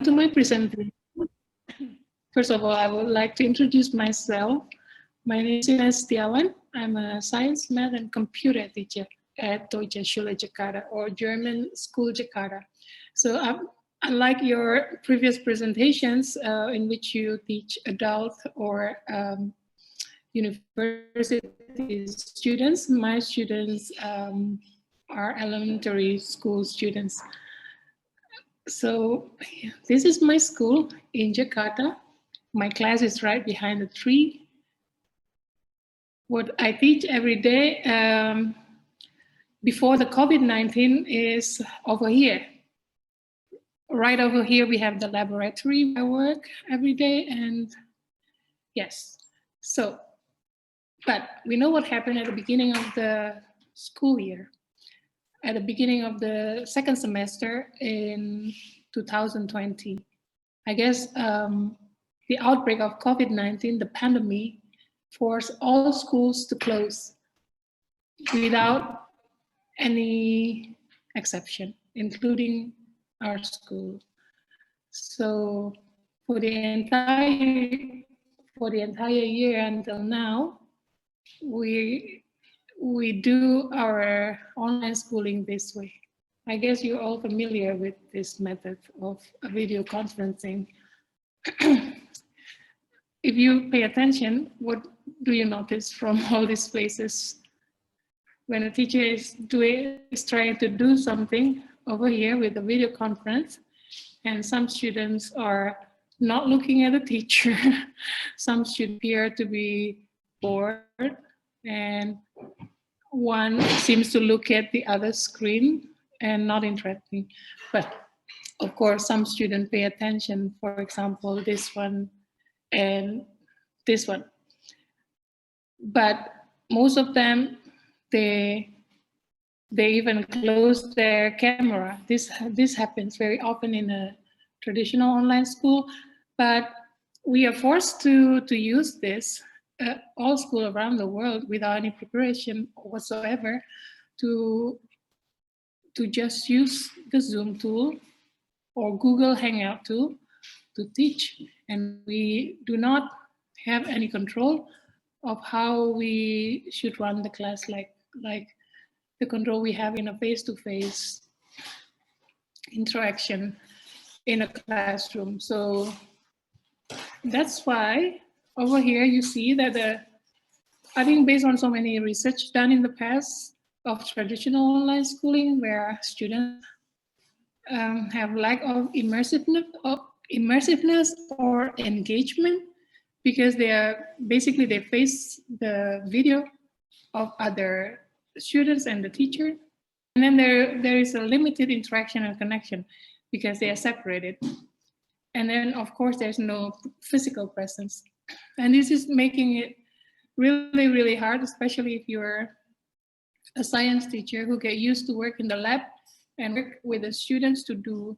to my presentation. First of all, I would like to introduce myself. My name is INES Setiawan. I'm a science, math, and computer teacher at Deutsche Schule Jakarta, or German School Jakarta. So unlike your previous presentations in which you teach adult or university students, my students are elementary school students. So this is my school in Jakarta. My class is right behind the tree. What I teach every day before the COVID-19 is over here. Right over here, we have the laboratory where I work every day. And yes, so, but we know what happened at the beginning of the school year. At the beginning of the second semester in 2020, I guess the outbreak of COVID-19, the pandemic, forced all schools to close without any exception, including our school. So for the entire year until now, we do our online schooling this way. I guess you're all familiar with this method of video conferencing. If you pay attention, what do you notice from all these places? When a teacher is trying to do something over here with a video conference, and some students are not looking at the teacher, some students appear to be bored, and one seems to look at the other screen and not interesting. But of course, some students pay attention, for example, this one and this one. But most of them, they even close their camera. This happens very often in a traditional online school, but we are forced to use this all schools around the world without any preparation whatsoever to just use the Zoom tool or Google Hangout tool to teach. And we do not have any control of how we should run the class, like the control we have in a face-to-face interaction in a classroom. So that's why over here you see that I think based on so many research done in the past of traditional online schooling, where students have lack of immersiveness or engagement, because they face the video of other students and the teacher, and then there is a limited interaction and connection because they are separated, and then of course there's no physical presence, and this is making it really, really hard, especially if you're a science teacher who get used to work in the lab and work with the students to do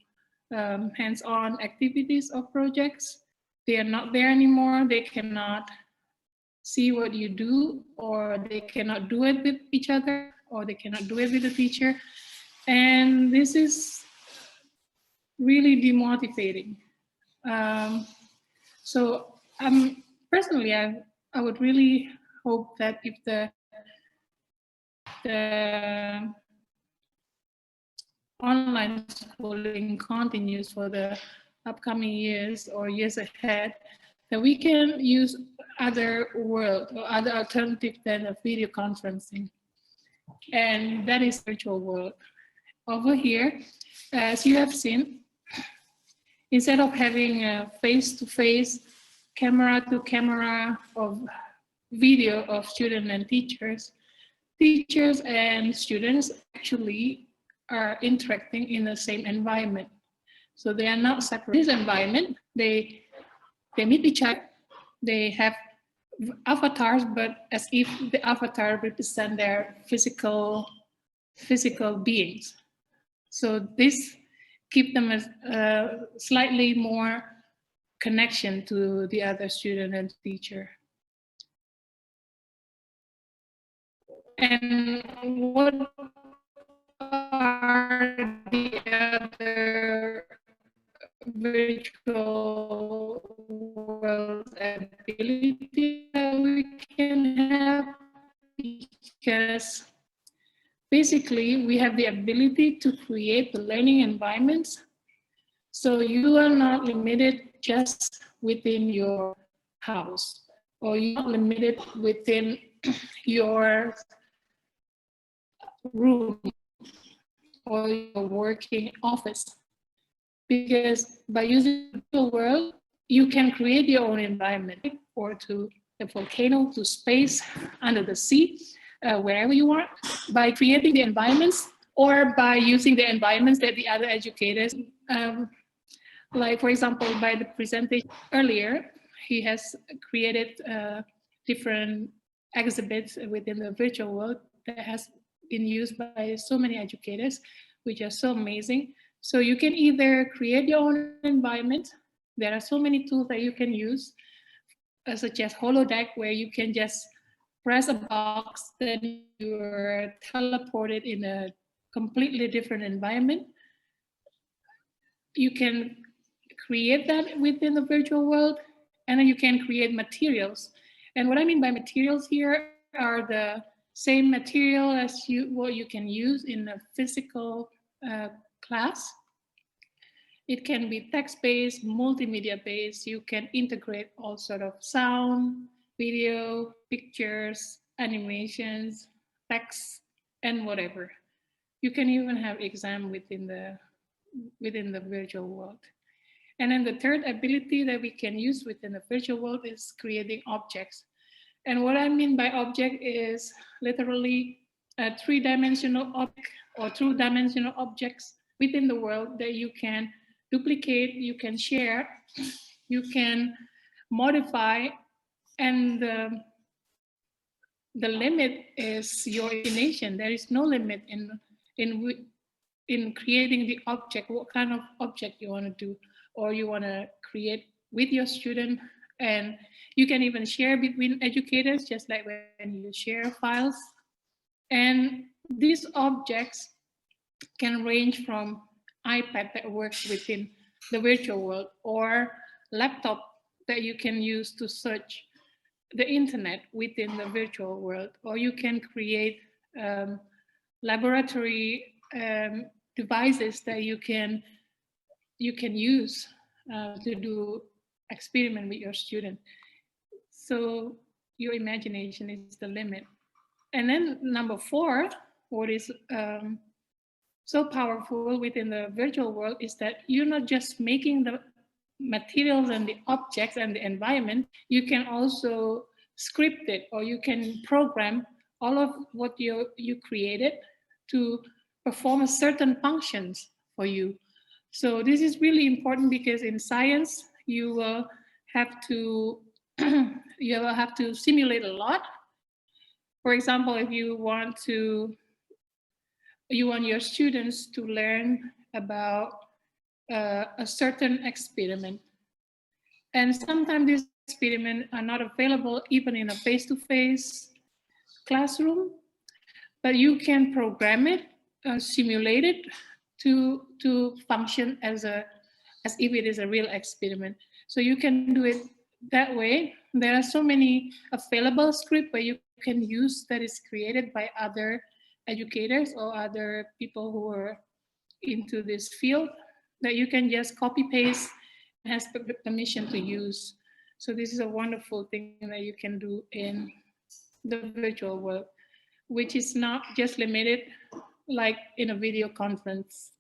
hands-on activities or projects. They are not there anymore. They cannot see what you do, or they cannot do it with each other, or they cannot do it with the teacher. And this is really demotivating. So personally, I would really hope that if the online schooling continues for the upcoming years or years ahead, that we can use other world or other alternative than a video conferencing. And that is virtual world. Over here, as you have seen, instead of having a face-to-face, camera-to-camera of video of students and teachers and students actually are interacting in the same environment. So they are not separate. In this environment, they meet each other. They have avatars, but as if the avatar represent their physical beings. So this keep them as slightly more connection to the other student and teacher. And what are the other virtual world ability that we can have, because basically we have the ability to create the learning environments. So you are not limited just within your house, or you're not limited within your room or your working office. Because by using the virtual world, you can create your own environment, or to the volcano, to space, under the sea, wherever you want, by creating the environments, or by using the environments that the other educators, like for example, by the presentation earlier, he has created different exhibits within the virtual world that has been used by so many educators, which are so amazing. So you can either create your own environment. There are so many tools that you can use, such as holodeck, where you can just press a box, then you're teleported in a completely different environment. You can create that within the virtual world, and then you can create materials. And what I mean by materials here are the same material as what you can use in a physical class. It can be text-based, multimedia-based. You can integrate all sort of sound, video, pictures, animations, text, and whatever. You can even have exam within the virtual world. And then the third ability that we can use within the virtual world is creating objects. And what I mean by object is literally a three-dimensional object or two-dimensional objects within the world that you can duplicate, you can share, you can modify, and the limit is your imagination. There is no limit in creating the object, what kind of object you want to do, or you want to create with your student. And you can even share between educators, just like when you share files. And these objects can range from iPad that works within the virtual world, or laptop that you can use to search the internet within the virtual world, or you can create laboratory devices that you can use to do experiment with your student. So your imagination is the limit. And then number 4, what is so powerful within the virtual world is that you're not just making the materials and the objects and the environment, you can also script it, or you can program all of what you created to perform a certain functions for you. So this is really important, because in science you will have to simulate a lot. For example, if you want your students to learn about a certain experiment, and sometimes these experiments are not available even in a face-to-face classroom, but you can program it, simulate it to function as if it is a real experiment. So you can do it that way. There are so many available scripts where you can use that is created by other educators or other people who are into this field, that you can just copy paste and has permission to use. So this is a wonderful thing that you can do in the virtual world, which is not just limited like in a video conference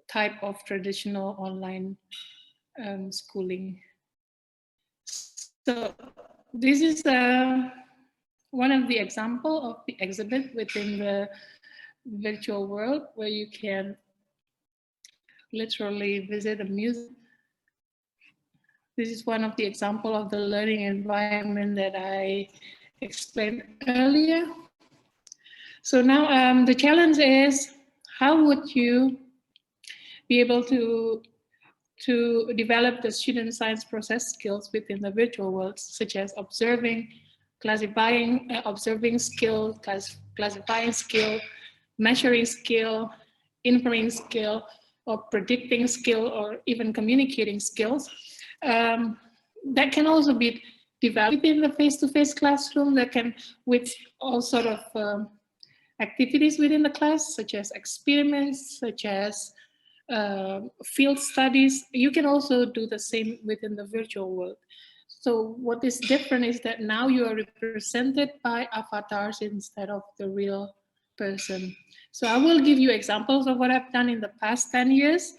type of traditional online schooling. So this is one of the example of the exhibit within the virtual world, where you can literally visit a museum. This is one of the example of the learning environment that I explained earlier. So now the challenge is, how would you be able to develop the student science process skills within the virtual world, such as observing, classifying, observing skill, classifying skill, measuring skill, inferring skill, or predicting skill or even communicating skills. That can also be developed in the face-to-face classroom, that can, with all sort of activities within the class, such as experiments, such as field studies. You can also do the same within the virtual world. So what is different is that now you are represented by avatars instead of the real person. So I will give you examples of what I've done in the past 10 years.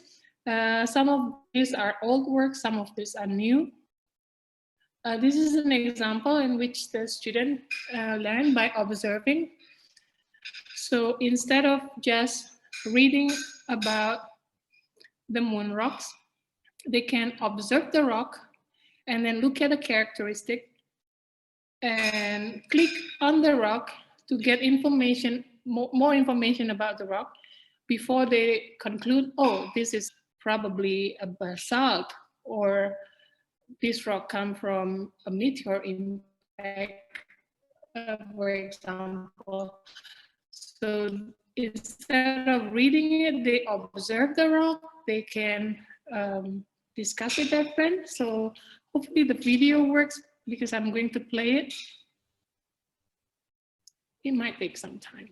Some of these are old work, some of these are new. This is an example in which the student learned by observing. So instead of just reading about the moon rocks, they can observe the rock and then look at the characteristic and click on the rock to get information, more information about the rock before they conclude, oh, this is probably a basalt, or this rock come from a meteor impact, for example. So instead of reading it, they observe the rock, they can discuss with their friends. So hopefully the video works because I'm going to play it. It might take some time.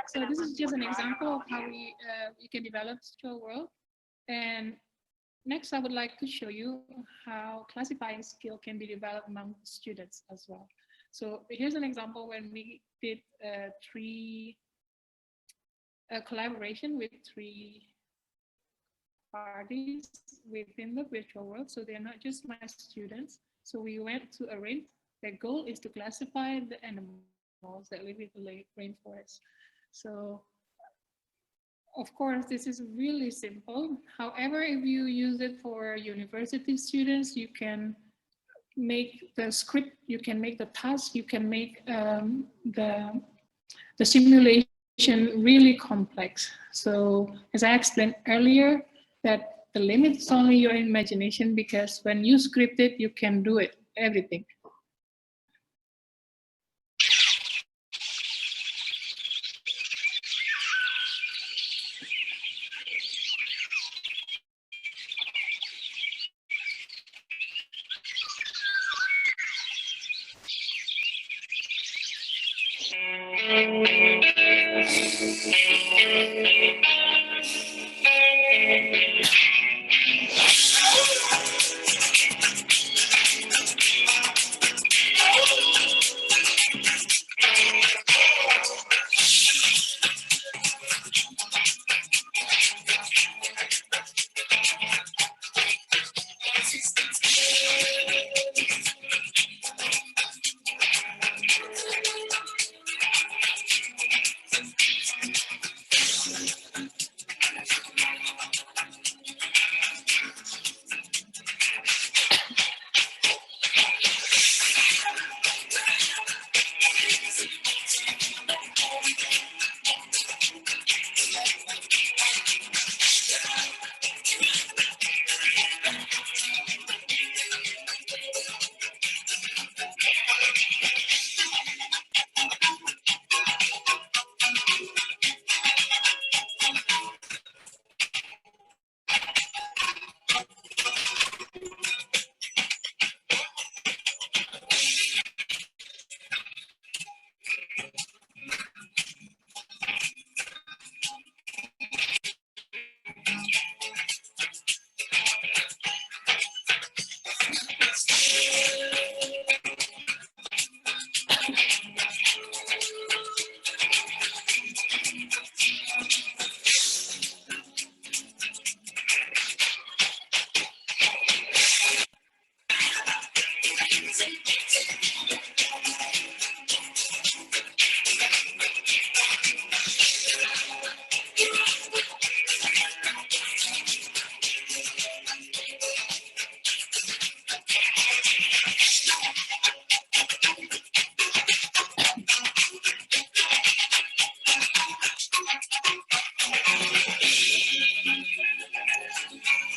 So this is just an example of how you can develop virtual world. And next, I would like to show you how classifying skill can be developed among students as well. So here's an example when we did a collaboration with 3 parties within the virtual world. So they're not just my students. So we went to a rain. Their goal is to classify the animals that live in the rainforest. So of course, this is really simple. However, if you use it for university students, you can make the script, you can make the task, you can make the simulation really complex. So as I explained earlier, that the limit is only your imagination, because when you script it, you can do it, everything.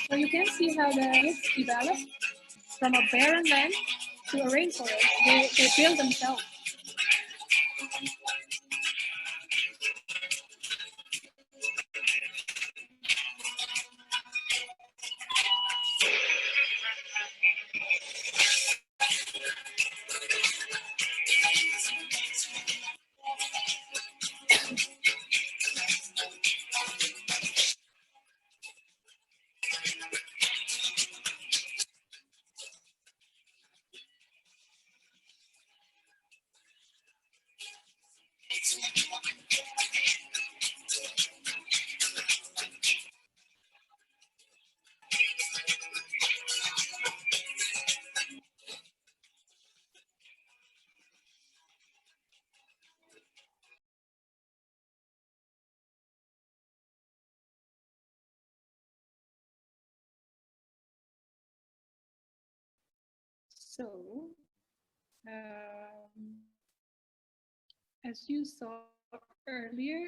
So you can see how the kids develop from a barren land to a rainforest. They build themselves. So, as you saw earlier,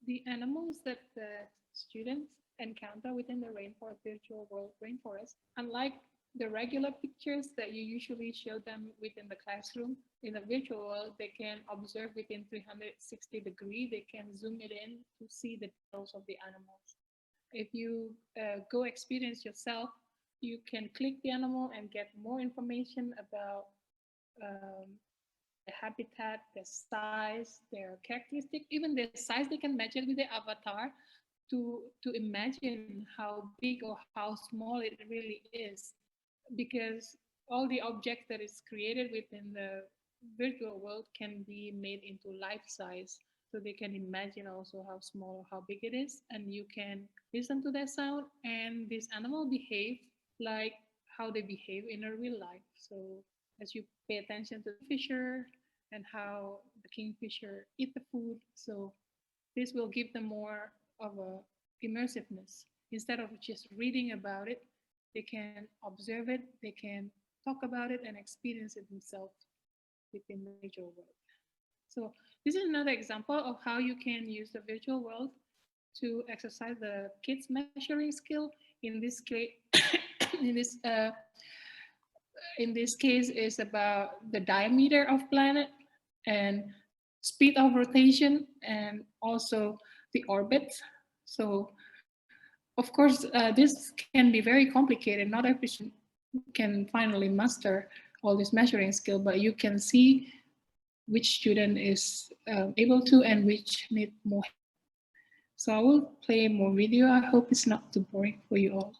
the animals that the students encounter within the rainforest, virtual world rainforest, unlike the regular pictures that you usually show them within the classroom, in the virtual world, they can observe within 360 degrees. They can zoom it in to see the details of the animals. If you go experience yourself, you can click the animal and get more information about habitat, their size, their characteristic, even their size, they can match it with the avatar to imagine how big or how small it really is. Because all the objects that is created within the virtual world can be made into life size. So they can imagine also how small or how big it is, and you can listen to that sound, and this animal behave like how they behave in a real life. So as you pay attention to the fisher and how the kingfisher eat the food, so this will give them more of a immersiveness. Instead of just reading about it, they can observe it, they can talk about it and experience it themselves within the virtual world. So this is another example of how you can use the virtual world to exercise the kids measuring skill. In this case, in this uh, in this case, is about the diameter of planet and speed of rotation and also the orbit. So of course, this can be very complicated. Not every student can finally master all this measuring skill, but you can see which student is able to and which need more help. So I will play more video. I hope it's not too boring for you all.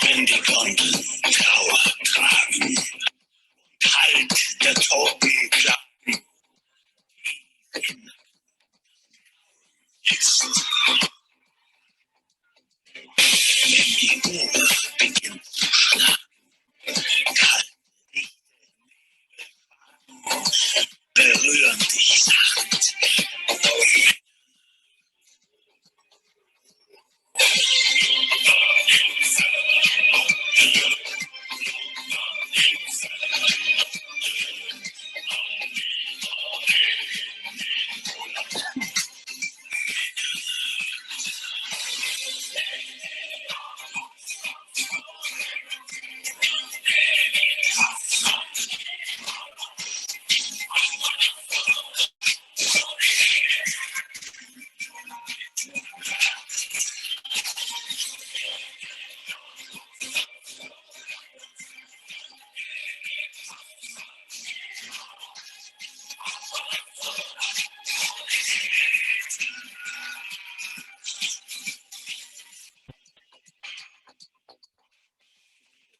Wenn die Gondeln Trauer tragen, kalt der Toten klagen, ist, wenn die Uhr beginnt zu schlagen, kalt berühren dich sacht.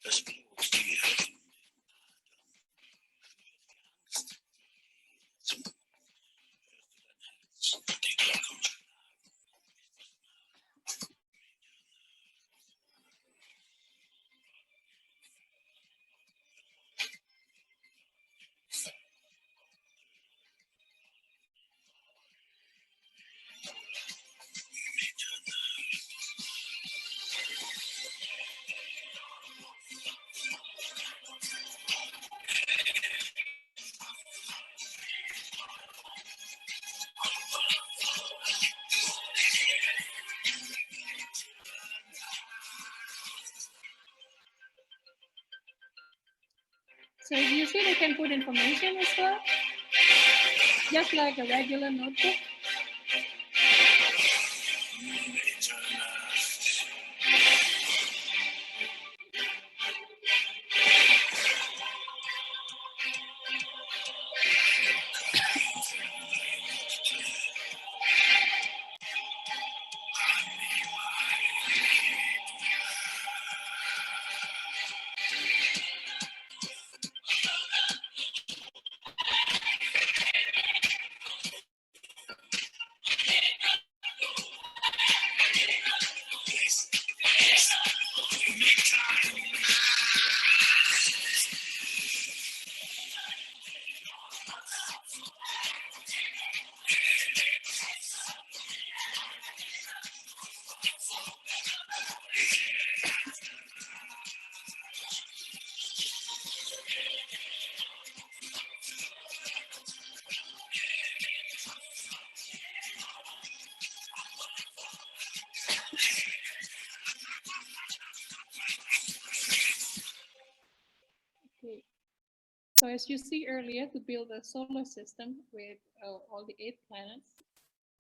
Das Blut dir zum die Glocken. So you see they can put information as well, just like a regular notebook. as you see earlier, to build a solar system with all the 8 planets,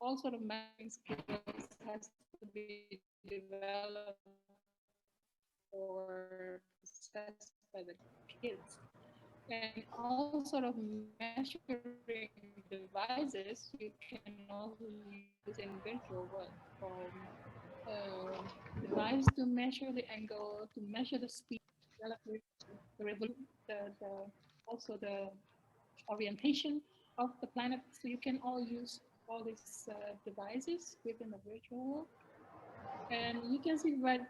all sort of mapping skills has to be developed or possessed by the kids. And all sort of measuring devices you can also use in virtual world, from device to measure the angle, to measure the speed, the revolution, also the orientation of the planet. So you can all use all these devices within the virtual world. And you can see right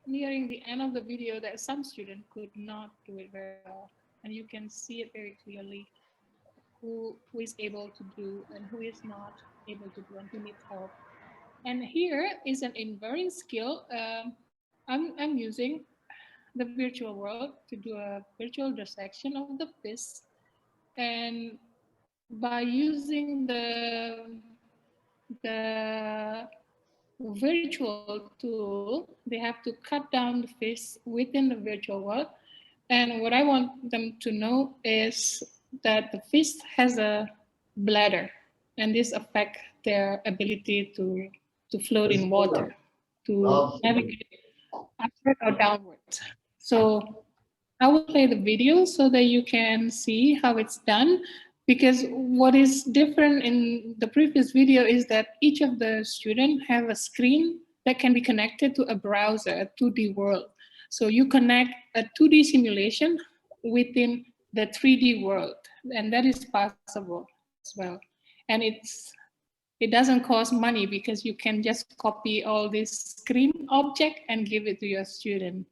nearing the end of the video that some students could not do it very well. And you can see it very clearly who is able to do and who is not able to do and who needs help. And here is an inferring skill. I'm using the virtual world to do a virtual dissection of the fish. And by using the virtual tool, they have to cut down the fish within the virtual world. And what I want them to know is that the fish has a bladder, and this affects their ability to float in water, to navigate upward or downward. So I will play the video so that you can see how it's done. Because what is different in the previous video is that each of the students have a screen that can be connected to a browser, a 2D world. So you connect a 2D simulation within the 3D world, and that is possible as well. And it doesn't cost money because you can just copy all this screen object and give it to your student.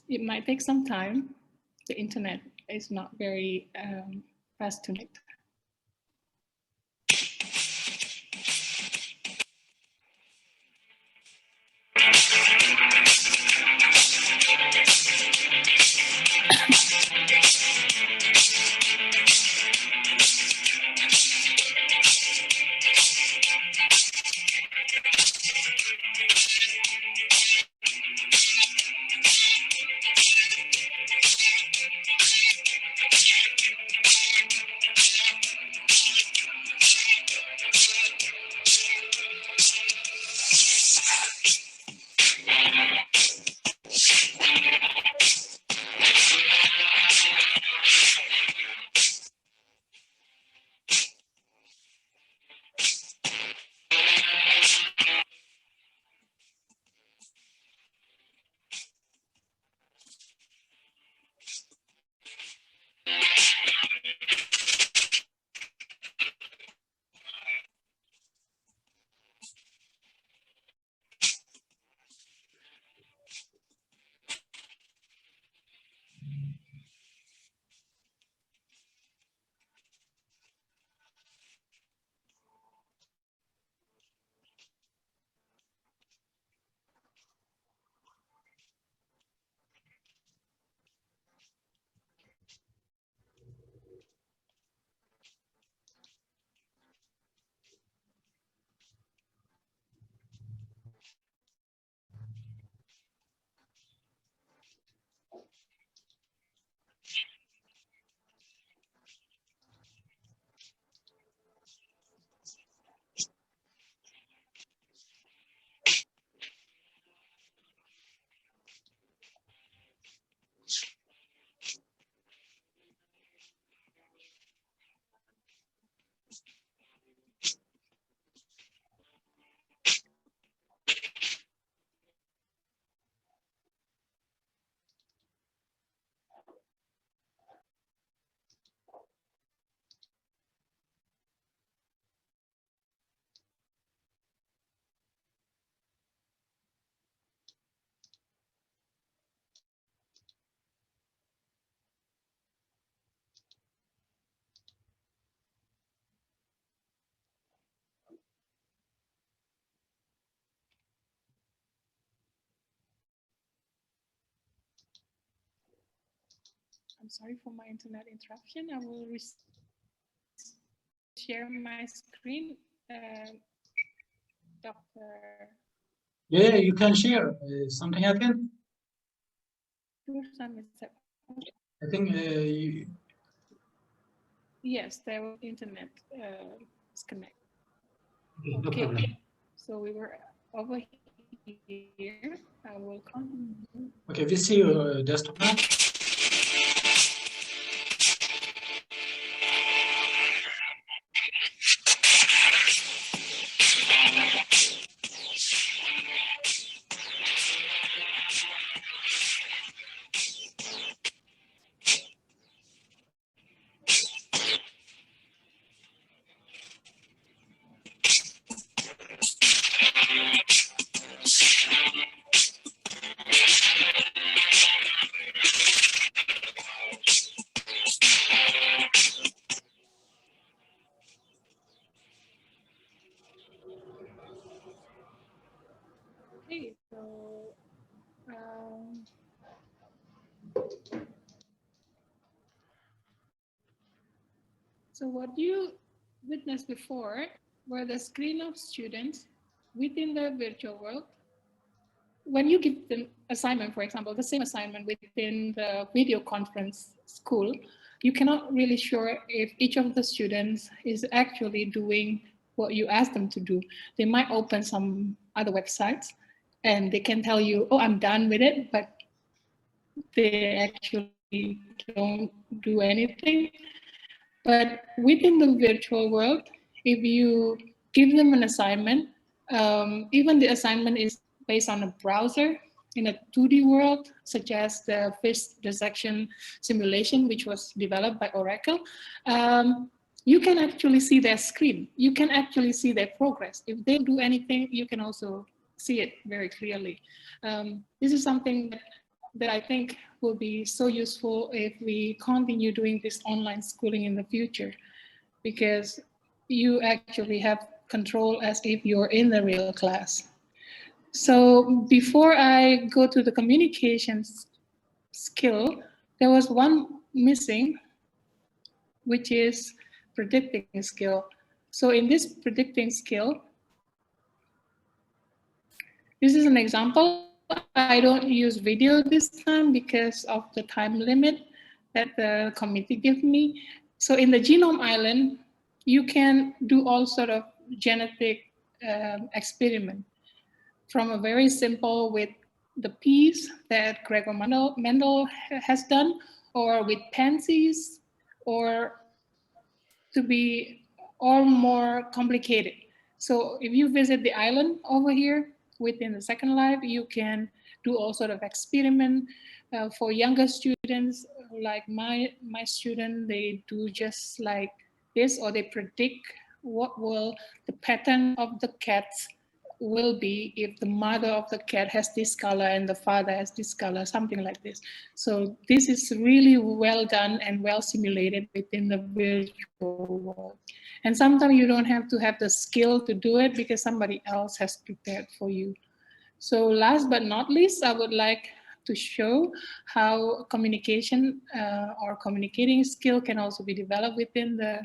It might take some time. The internet is not very fast tonight. I'm sorry for my internet interruption. I will share my screen. Dr. Yeah, you can share. Something happened? I think yes, there was internet disconnect. okay, no problem. So we were over here. I will continue. Okay, we see your desktop now. Okay, so so what you witnessed before were the screen of students within the virtual world. When you give them assignment, for example, the same assignment within the video conference school, you cannot really sure if each of the students is actually doing what you ask them to do. They might open some other websites and they can tell you, oh, I'm done with it, but they actually don't do anything. But within the virtual world, if you give them an assignment, even the assignment is based on a browser in a 2D world, such as the fish dissection simulation, which was developed by Oracle, you can actually see their screen. You can actually see their progress. If they do anything, you can also see it very clearly. This is something that I think will be so useful if we continue doing this online schooling in the future, because you actually have control as if you're in the real class. So before I go to the communications skill, there was one missing, which is predicting skill. So in this predicting skill, this is an example. I don't use video this time because of the time limit that the committee gave me. So in the genome island, you can do all sort of genetic experiment, from a very simple with the peas that Gregor Mendel has done, or with pansies, or to be all more complicated. So if you visit the island over here within the Second Life, you can do all sort of experiment. For younger students, like my student, they do just like this, or they predict what will the pattern of the cats will be if the mother of the cat has this color and the father has this color, something like this. So this is really well done and well simulated within the virtual world. And sometimes you don't have to have the skill to do it because somebody else has prepared for you. So last but not least, I would like to show how communication or communicating skill can also be developed within the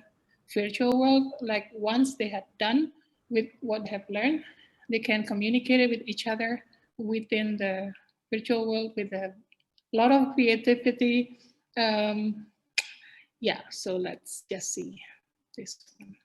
virtual world. Like once they have done with what they have learned, they can communicate it with each other within the virtual world with a lot of creativity. Yeah, so let's just see this one.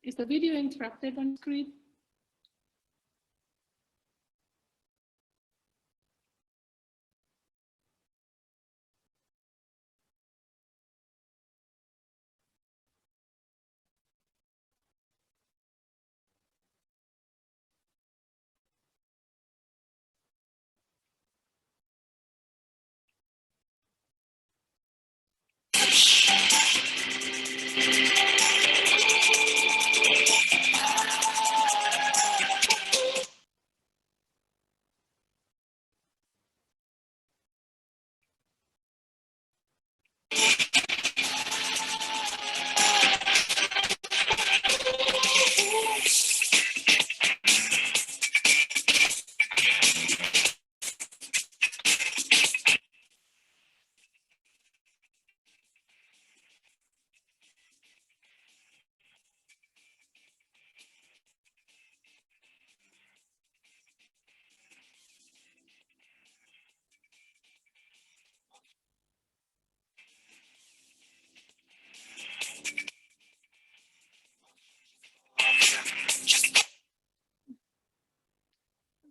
Is the video interrupted on screen?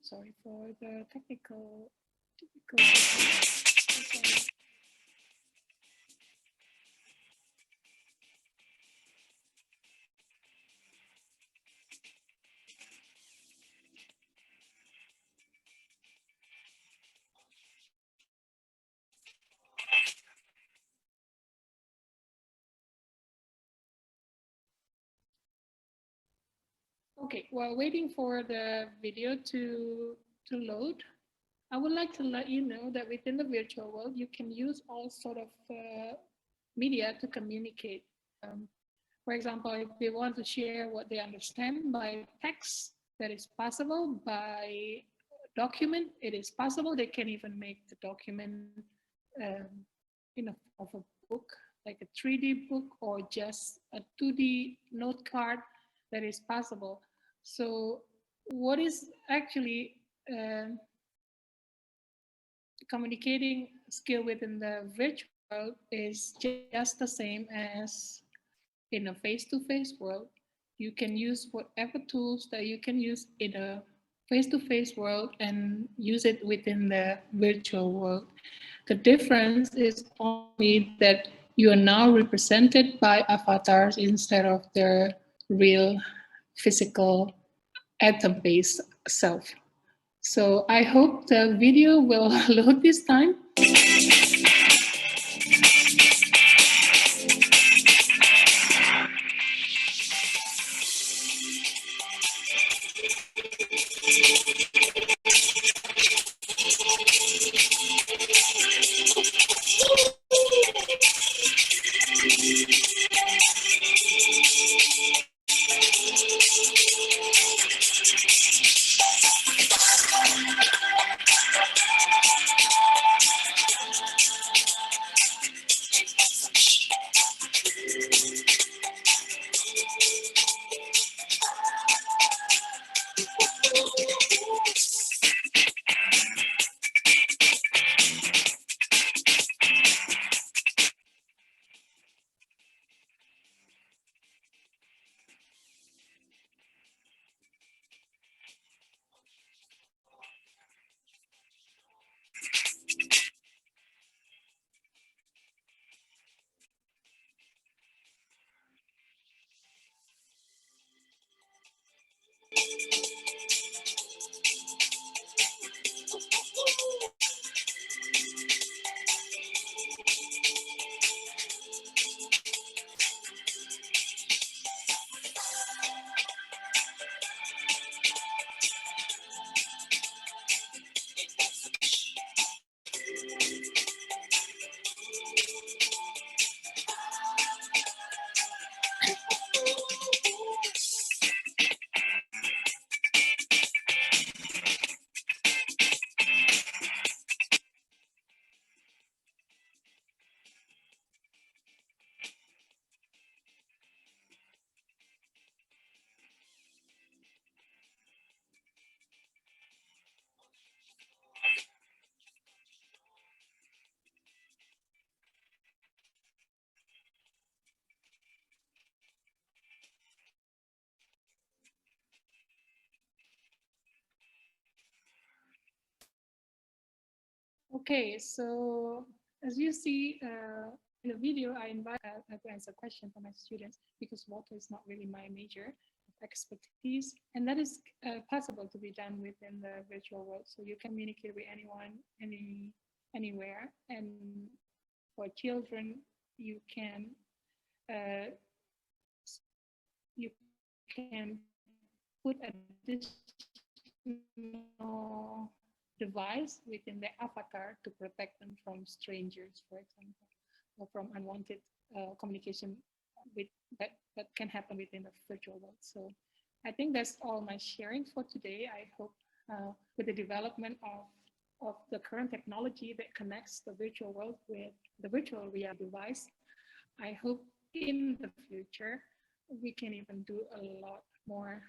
Sorry for the technical difficulties. Okay, while waiting for the video to load, I would like to let you know that within the virtual world, you can use all sort of media to communicate. For example, if they want to share what they understand by text, that is possible. By document, it is possible. They can even make the document in a form of a book, like a 3D book or just a 2D note card. That is possible. So what is actually communicating skill within the virtual world is just the same as in a face-to-face world. You can use whatever tools that you can use in a face-to-face world and use it within the virtual world. The difference is only that you are now represented by avatars instead of their real physical atom-based self. So I hope the video will load this time. Okay, so as you see in the video, I invite to answer questions from my students because water is not really my major of expertise, and that is possible to be done within the virtual world. So you communicate with anyone, anywhere, and for children, you can can put additional device within the avatar to protect them from strangers, for example, or from unwanted communication with that can happen within the virtual world. So I think that's all my sharing for today. I hope with the development of the current technology that connects the virtual world with the virtual reality device, I hope in the future we can even do a lot more